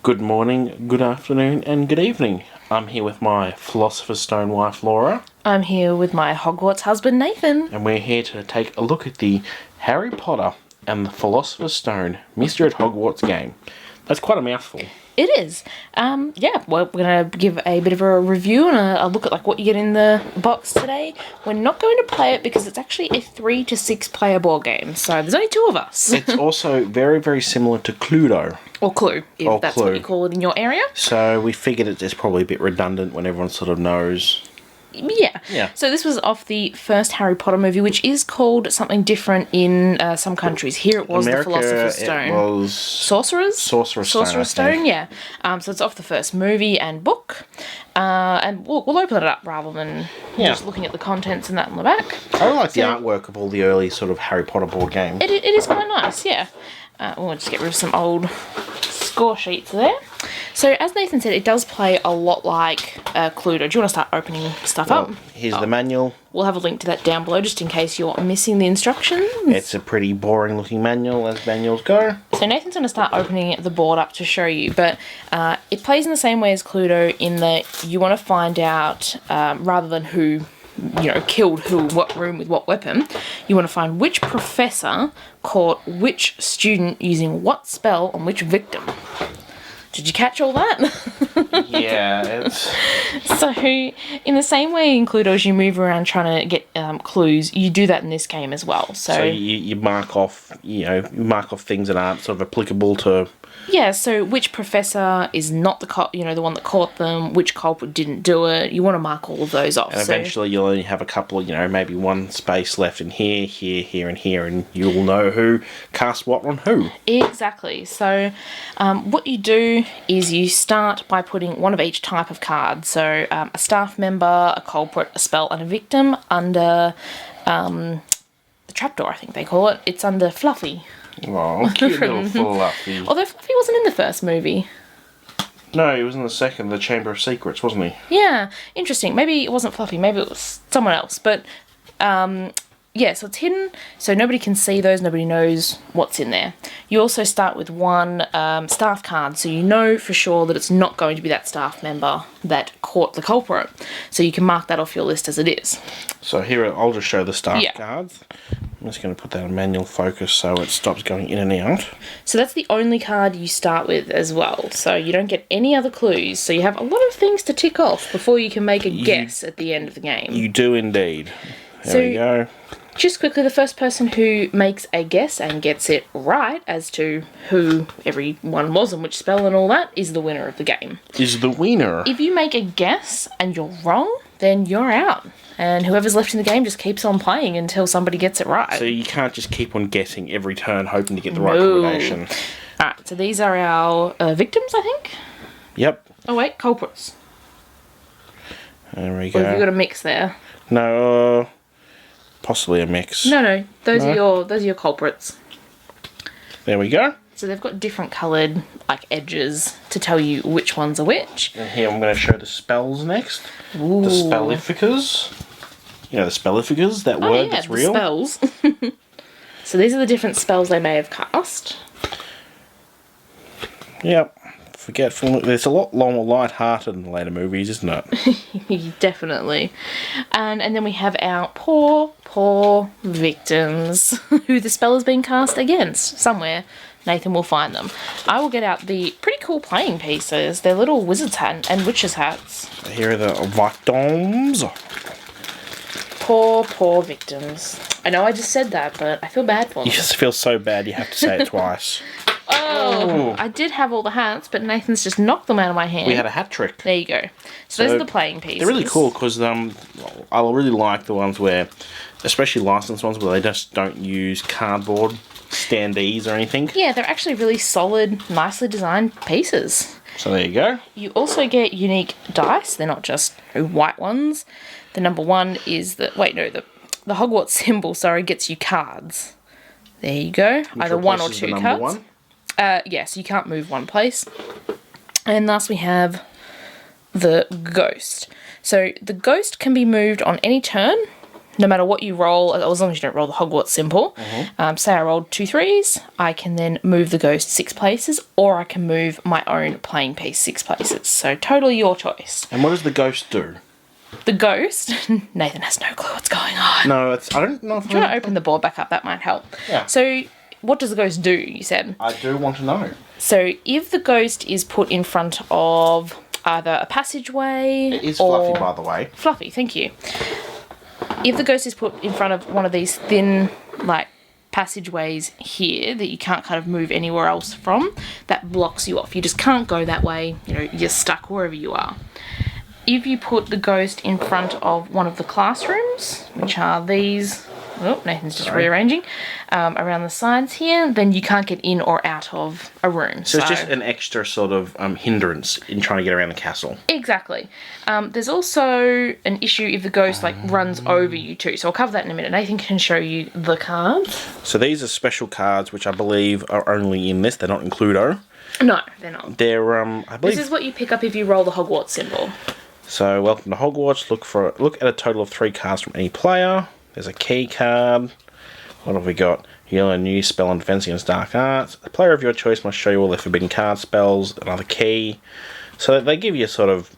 Good morning, good afternoon, and good evening. I'm here with my Philosopher's Stone wife, Laura. I'm here with my Hogwarts husband, Nathan. And we're here to take a look at the Harry Potter and the Philosopher's Stone Mystery at Hogwarts game. That's quite a mouthful. It is. We're going to give a bit of a review and a look at what you get in the box today. We're not going to play it because it's actually a 3 to 6 player board game, so there's only 2 of us. It's also very, very similar to Cluedo. Or Clue, if that's Clue. what you call it in your area. So we figured it's probably a bit redundant when everyone sort of knows. Yeah. So this was off the first Harry Potter movie, which is called something different in some countries. Here it was America, the Philosopher's Stone. It was Sorcerer's Stone, yeah. So it's off the first movie and book. And we'll open it up rather than just looking at the contents and that on the back. I really like the artwork of all the early sort of Harry Potter board games. It is quite nice, yeah. We'll just get rid of some old score sheets there. So, as Nathan said, it does play a lot like Cluedo. Do you want to start opening stuff up? Here's the manual. We'll have a link to that down below just in case you're missing the instructions. It's a pretty boring looking manual, as manuals go. So Nathan's going to start opening the board up to show you, but it plays in the same way as Cluedo in that you want to find out, rather than who killed who, what room with what weapon, you want to find which professor caught which student using what spell on which victim. Did you catch all that? Yeah, it's... So, in the same way in Cluedo as you move around trying to get clues, you do that in this game as well. So you mark off, mark off things that aren't sort of applicable to... Yeah, so which professor is not the one that caught them, which culprit didn't do it, you want to mark all of those off. And eventually you'll only have a couple, maybe one space left in here, here, and here, and you'll know who cast what on who. Exactly. So what you do is you start by putting one of each type of card. So a staff member, a culprit, a spell, and a victim under the trapdoor, I think they call it. It's under Fluffy. Oh, cute little Fluffy. Although Fluffy wasn't in the first movie. No, he was in the second, the Chamber of Secrets, wasn't he? Yeah, interesting. Maybe it wasn't Fluffy, maybe it was someone else. But, so it's hidden, so nobody can see those, nobody knows what's in there. You also start with one staff card, so you know for sure that it's not going to be that staff member that caught the culprit. So you can mark that off your list as it is. So here, I'll just show the staff cards. I'm just going to put that in manual focus so it stops going in and out. So that's the only card you start with as well. So you don't get any other clues. So you have a lot of things to tick off before you can make a guess at the end of the game. You do indeed. There we go. Just quickly, the first person who makes a guess and gets it right as to who everyone was and which spell and all that is the winner of the game. Is the winner. If you make a guess and you're wrong, then you're out. And whoever's left in the game just keeps on playing until somebody gets it right. So you can't just keep on guessing every turn hoping to get the right combination. Alright, so these are our victims, I think? Yep. Oh wait, culprits. There we go. Or have you got a mix there? No, possibly a mix. No, those are your culprits. There we go. So they've got different coloured edges to tell you which ones are which. And here I'm going to show the spells next. Ooh. The spellificers. The spellificers, that word that's real. Spells. So these are the different spells they may have cast. Yep. Forgetful. It's a lot more light-hearted in the later movies, isn't it? Definitely. And then we have our poor victims who the spell has been cast against somewhere. Nathan will find them. I will get out the pretty cool playing pieces. They're little wizard's hat and witch's hats. Here are the victims. Poor victims. I know I just said that, but I feel bad for them. You just feel so bad you have to say it twice. Oh, I did have all the hats, but Nathan's just knocked them out of my hand. We had a hat trick. There you go. So those are the playing pieces. They're really cool because I really like the ones where, especially licensed ones, where they just don't use cardboard standees or anything. Yeah, they're actually really solid, nicely designed pieces. So there you go. You also get unique dice. They're not just white ones. The number one is the Hogwarts symbol, gets you cards. There you go. Which either one or replaces two the number cards. One? Yes, you can't move one place. And last we have the ghost. So the ghost can be moved on any turn no matter what you roll, as long as you don't roll the Hogwarts symbol, say I rolled 2 3s, I can then move the ghost 6 places, or I can move my own playing piece 6 places. So totally your choice. And what does the ghost do? The ghost, Nathan has no clue what's going on. No, I don't know. Do you want to open the board back up? That might help. Yeah. So what does the ghost do, you said? I do want to know. So if the ghost is put in front of either a passageway... It is fluffy, by the way. Fluffy, thank you. If the ghost is put in front of one of these thin, like, passageways here that you can't kind of move anywhere else from, that blocks you off. You just can't go that way. You know, you're stuck wherever you are. If you put the ghost in front of one of the classrooms, which are these... Oh, Nathan's just rearranging. Around the sides here, then you can't get in or out of a room. So it's just an extra sort of hindrance in trying to get around the castle. Exactly. There's also an issue if the ghost runs over you too. So I'll cover that in a minute. Nathan can show you the cards. So these are special cards, which I believe are only in this. They're not in Cluedo. No, they're not. They're I believe. This is what you pick up if you roll the Hogwarts symbol. So welcome to Hogwarts. Look at a total of 3 cards from any player. There's a key card. What have we got? You learn a new spell on defense against dark arts. A player of your choice must show you all their forbidden card spells. Another key. So they give you sort of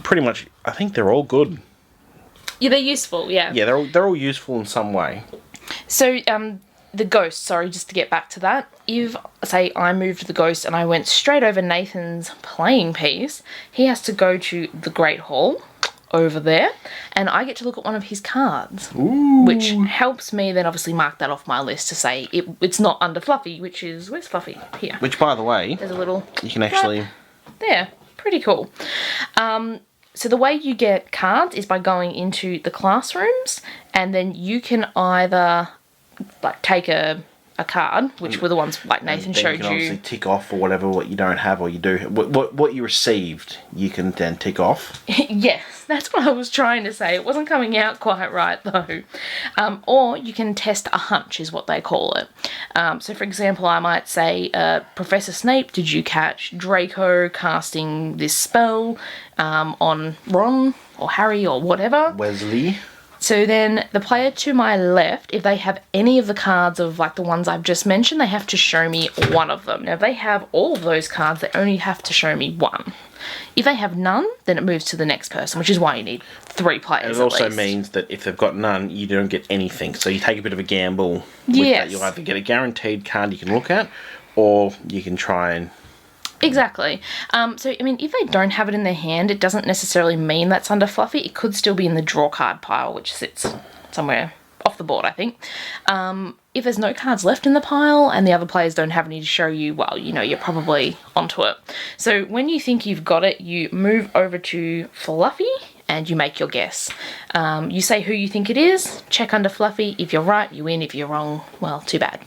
pretty much. I think they're all good. Yeah, they're useful. Yeah. Yeah, they're all useful in some way. So the ghost. Sorry, just to get back to that. If say I moved the ghost and I went straight over Nathan's playing piece, he has to go to the Great Hall over there, and I get to look at one of his cards. Ooh. Which helps me then obviously mark that off my list to say it's not under Fluffy, which is, where's Fluffy? Here. Which, by the way, there's a little... You can actually... There. Pretty cool. So the way you get cards is by going into the classrooms, and then you can either like take a card, which were the ones like Nathan showed you. Can obviously tick off or whatever what you don't have or you do. What you received, you can then tick off. Yes, that's what I was trying to say. It wasn't coming out quite right though. Or you can test a hunch is what they call it. So for example, I might say, Professor Snape, did you catch Draco casting this spell on Ron or Harry or whatever? Wesley. So then the player to my left, if they have any of the cards of like the ones I've just mentioned, they have to show me one of them. Now if they have all of those cards, they only have to show me one. If they have none, then it moves to the next person, which is why you need 3 players. It also means that if they've got none, you don't get anything. So you take a bit of a gamble with that. You'll either get a guaranteed card you can look at, or you can try and... Exactly. So, I mean, if they don't have it in their hand, it doesn't necessarily mean that's under Fluffy. It could still be in the draw card pile, which sits somewhere off the board, I think. If there's no cards left in the pile and the other players don't have any to show you, well, you know, you're probably onto it. So when you think you've got it, you move over to Fluffy and you make your guess. You say who you think it is, check under Fluffy. If you're right, you win. If you're wrong, well, too bad.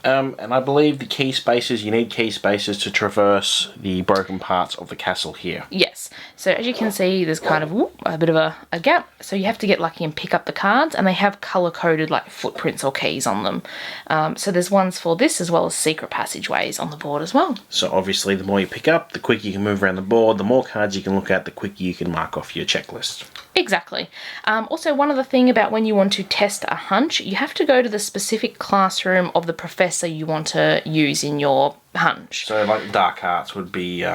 And I believe the key spaces, you need key spaces to traverse the broken parts of the castle here. Yes. So as you can see, there's kind of a bit of a gap. So you have to get lucky and pick up the cards, and they have colour-coded like footprints or keys on them. So there's ones for this as well as secret passageways on the board as well. So obviously the more you pick up, the quicker you can move around the board, the more cards you can look at, the quicker you can mark off your checklist. Exactly. Also, one other thing about when you want to test a hunch, you have to go to the specific classroom of the professor you want to use in your hunch. So, like, dark arts would be...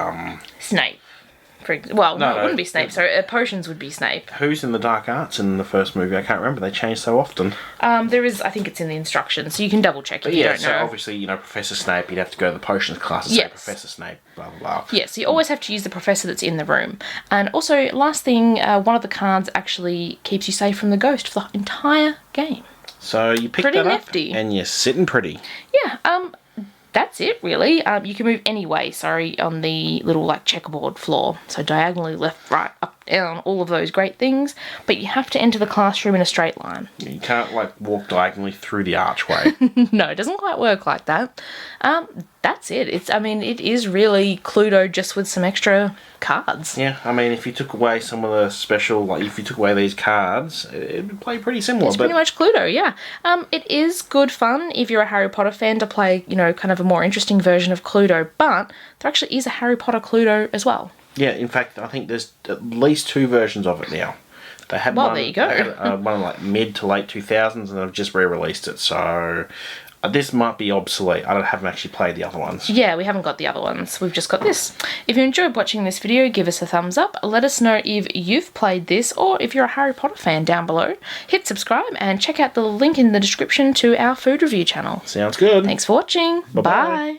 Snape. No, it wouldn't be Snape. So, potions would be Snape. Who's in the dark arts in the first movie? I can't remember. They change so often. There is, I think it's in the instructions, so you can double check if you don't know. So obviously, you know, Professor Snape, you'd have to go to the potions class and say Professor Snape, blah, blah, blah. Yes, you always have to use the professor that's in the room. And also, last thing, one of the cards actually keeps you safe from the ghost for the entire game. So you pick that up and you're sitting pretty. Yeah, that's it really. You can move any way, on the little like checkerboard floor. So diagonally, left, right, up, down, all of those great things. But you have to enter the classroom in a straight line. You can't like walk diagonally through the archway. No, it doesn't quite work like that. That's it. It is really Cluedo just with some extra cards. Yeah, I mean, if you took away some of the special, like if you took away these cards, it would play pretty similar. It's pretty much Cluedo, yeah. It is good fun if you're a Harry Potter fan to play, you know, kind of a more interesting version of Cluedo, but there actually is a Harry Potter Cluedo as well. Yeah, in fact, I think there's at least 2 versions of it now. They had Well, one. there you go. They had, one in like mid to late 2000s, and they've just re-released it. So this might be obsolete. I haven't actually played the other ones. Yeah, we haven't got the other ones. We've just got this. If you enjoyed watching this video, give us a thumbs up. Let us know if you've played this or if you're a Harry Potter fan down below. Hit subscribe and check out the link in the description to our food review channel. Sounds good. Thanks for watching. Bye-bye. Bye.